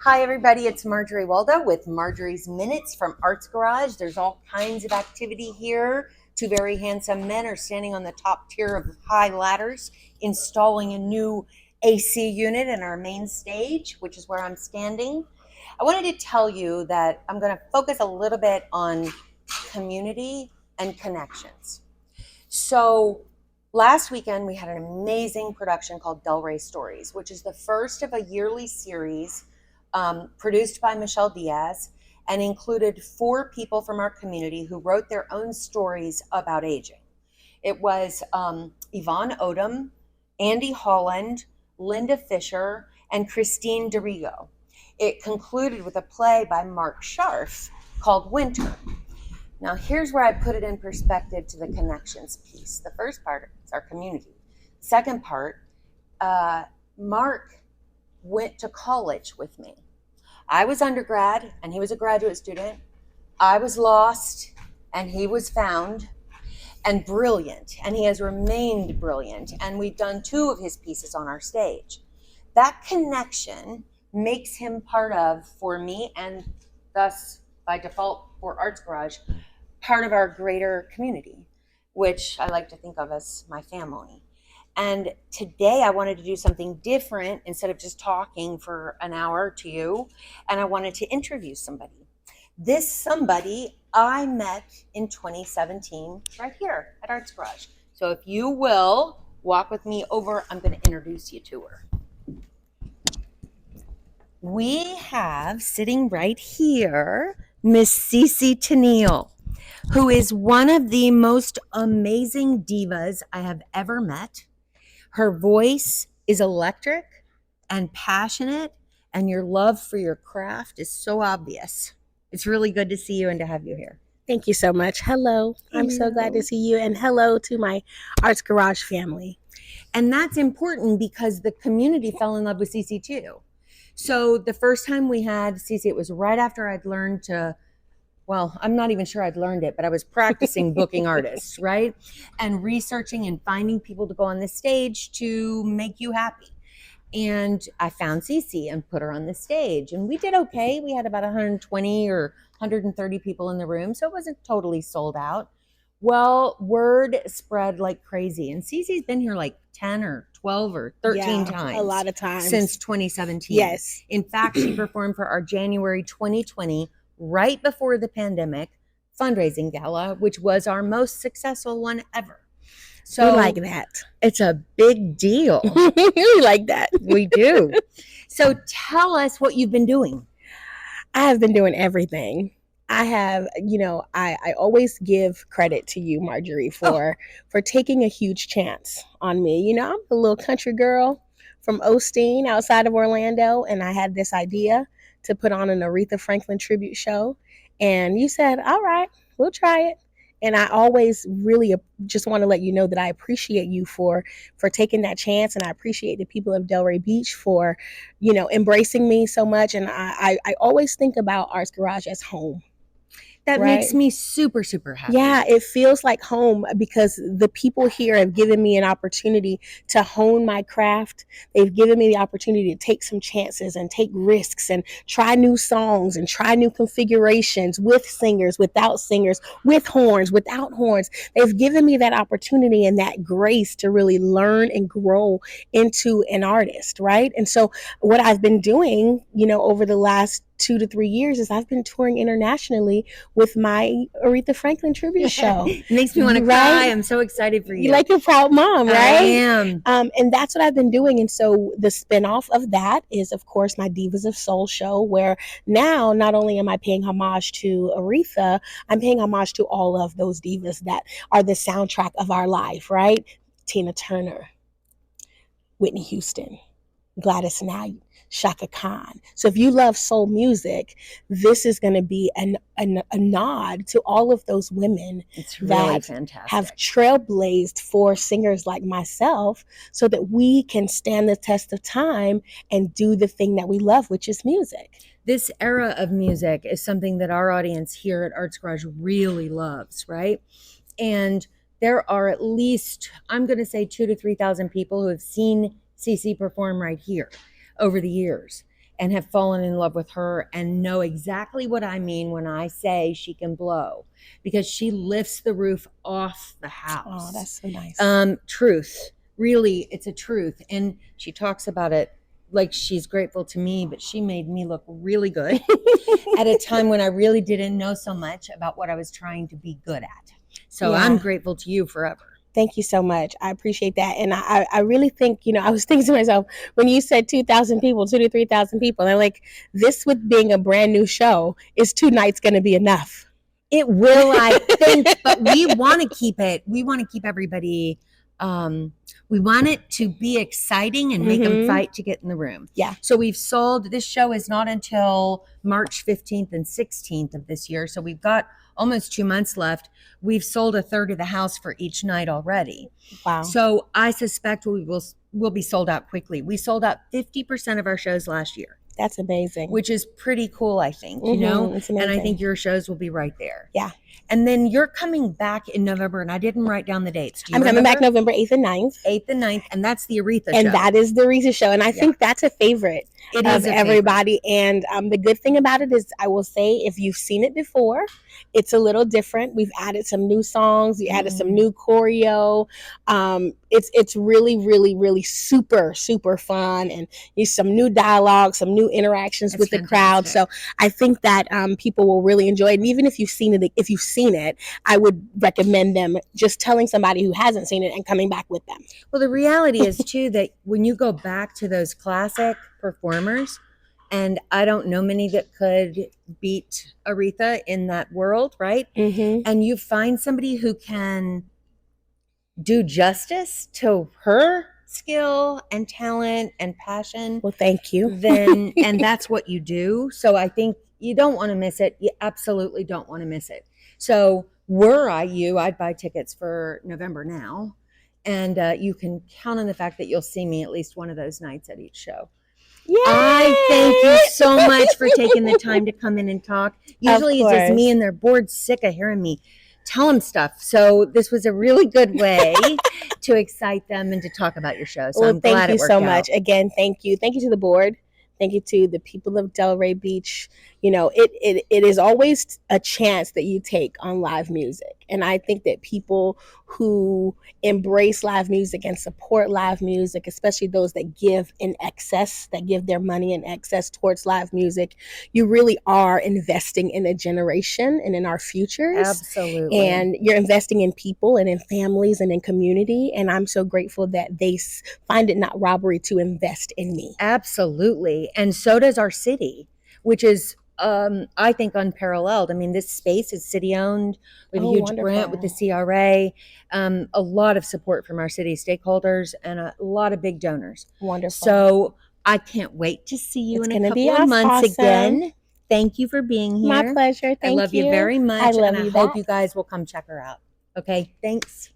Hi, everybody. It's Marjorie Waldo with Marjorie's Minutes from Arts Garage. There's all kinds of activity here. Two very handsome men are standing on the top tier of high ladders, installing a new AC unit in our main stage, which is where I'm standing. I wanted to tell you that I'm going to focus a little bit on community and connections. So, last weekend we had an amazing production called Del Rey Stories, which is the first of a yearly series produced by Michelle Diaz and included 4 people from our community who wrote their own stories about aging. It was Yvonne Odom, Andy Holland, Linda Fisher, and Christine DeRigo. It concluded with a play by Mark Scharf called Winter. Now, here's where I put it in perspective to the connections piece. The first part is our community. Second part, Mark went to college with me. I was undergrad and he was a graduate student. I was lost and he was found, and brilliant, and he has remained brilliant. And we've done 2 of his pieces on our stage. That connection makes him part of, for me, and thus by default for Arts Garage, part of our greater community, which I like to think of as my family. And today I wanted to do something different instead of just talking for an hour to you. And I wanted to interview somebody. This somebody I met in 2017 right here at Arts Garage. So if you will walk with me over, I'm going to introduce you to her. We have sitting right here Miss CeCe Teneal, who is one of the most amazing divas I have ever met. Her voice is electric and passionate, and your love for your craft is so obvious. It's really good to see you and to have you here. Thank you so much. Hello. I'm so glad to see you, and hello to my Arts Garage family. And that's important because the community fell in love with CeCe too. So the first time we had CeCe, it was right after I'd learned to, well, I'm not even sure I'd learned it, but I was practicing booking artists, right? And researching and finding people to go on the stage to make you happy. And I found CeCe and put her on the stage, and we did okay. We had about 120 or 130 people in the room, so it wasn't totally sold out. Well, word spread like crazy, and CeCe's been here like 10 or 12 or 13 times. A lot of times. Since 2017. Yes. In fact, she performed for our January 2020, right before the pandemic, fundraising gala, which was our most successful one ever. So we like that. It's a big deal. We like that. We do. So tell us what you've been doing. I have been doing everything. I have, I always give credit to you, Marjorie, for taking a huge chance on me. I'm a little country girl from Osteen outside of Orlando, and I had this idea to put on an Aretha Franklin tribute show. And you said, all right, we'll try it. And I always really just want to let you know that I appreciate you for taking that chance. And I appreciate the people of Delray Beach for, embracing me so much. And I always think about Arts Garage as home. That makes me super, super happy. Yeah, it feels like home because the people here have given me an opportunity to hone my craft. They've given me the opportunity to take some chances and take risks and try new songs and try new configurations with singers, without singers, with horns, without horns. They've given me that opportunity and that grace to really learn and grow into an artist, right? And so what I've been doing, over the last 2 to 3 years is I've been touring internationally with my Aretha Franklin tribute show. It makes me want to cry. I'm so excited for you. You're like a proud mom, right? I am. And that's what I've been doing. And so the spinoff of that is, of course, my Divas of Soul show, where now not only am I paying homage to Aretha, I'm paying homage to all of those divas that are the soundtrack of our life, right? Tina Turner, Whitney Houston, Gladys Knight, Shaka Khan. So if you love soul music, this is going to be a nod to all of those women that have trailblazed for singers like myself so that we can stand the test of time and do the thing that we love, which is music. This era of music is something that our audience here at Arts Garage really loves, right? And there are at least, I'm going to say 2,000 to 3,000 people who have seen CeCe perform right here over the years. and have fallen in love with her and know exactly what I mean when I say she can blow, because she lifts the roof off the house. Oh, that's so nice. Truth. Really, it's a truth. And she talks about it like she's grateful to me, but she made me look really good at a time when I really didn't know so much about what I was trying to be good at. So Yeah. I'm grateful to you forever. Thank you so much. I appreciate that. And I really think, I was thinking to myself, when you said 2,000 people, 2 to 3,000 people, and I'm like, this with being a brand new show, is 2 nights going to be enough? It will, I think, but we want to keep it. We want to keep everybody. We want it to be exciting and make them fight to get in the room. Yeah. So we've sold, this show is not until March 15th and 16th of this year. So we've got almost 2 months left. We've sold a third of the house for each night already. Wow. So I suspect we'll be sold out quickly. We sold out 50% of our shows last year. That's amazing. Which is pretty cool, I think, It's amazing. and I think your shows will be right there. Yeah. And then you're coming back in November, and I didn't write down the dates. I'm coming back November 8th and 9th. 8th and 9th, and that's the Aretha show. And that is the Aretha show. And I think that's a favorite of everybody. And the good thing about it is, I will say, if you've seen it before, it's a little different. We've added some new songs. We added some new choreo. It's really, really, really super, super fun. And some new dialogue, some new interactions with the crowd. So I think that people will really enjoy it. And even if you've seen it, I would recommend them just telling somebody who hasn't seen it and coming back with them. Well, the reality is, too, that when you go back to those classic performers, and I don't know many that could beat Aretha in that world, right? And you find somebody who can do justice to her skill and talent and passion. Well, thank you. Then, and that's what you do. So I think you don't want to miss it. You absolutely don't want to miss it. So were I you, I'd buy tickets for November now. And you can count on the fact that you'll see me at least one of those nights at each show. Yay! I thank you so much for taking the time to come in and talk. Usually it's just me, and they're bored sick of hearing me tell them stuff. So this was a really good way to excite them and to talk about your show. So I'm glad it worked out. Thank you so much. Again, thank you. Thank you to the board. Thank you to the people of Delray Beach. It is always a chance that you take on live music. And I think that people who embrace live music and support live music, especially those that give in excess, that give their money in excess towards live music, you really are investing in a generation and in our futures. Absolutely. And you're investing in people and in families and in community. And I'm so grateful that they find it not robbery to invest in me. Absolutely. And so does our city, which is I think unparalleled. I mean, this space is city owned. We have a huge grant with the CRA, a lot of support from our city stakeholders, and a lot of big donors. Wonderful. So I can't wait to see you in a couple of months again. Thank you for being here. My pleasure. Thank you. I love you very much. I love and I you hope back. you guys will come check her out. Okay. Thanks.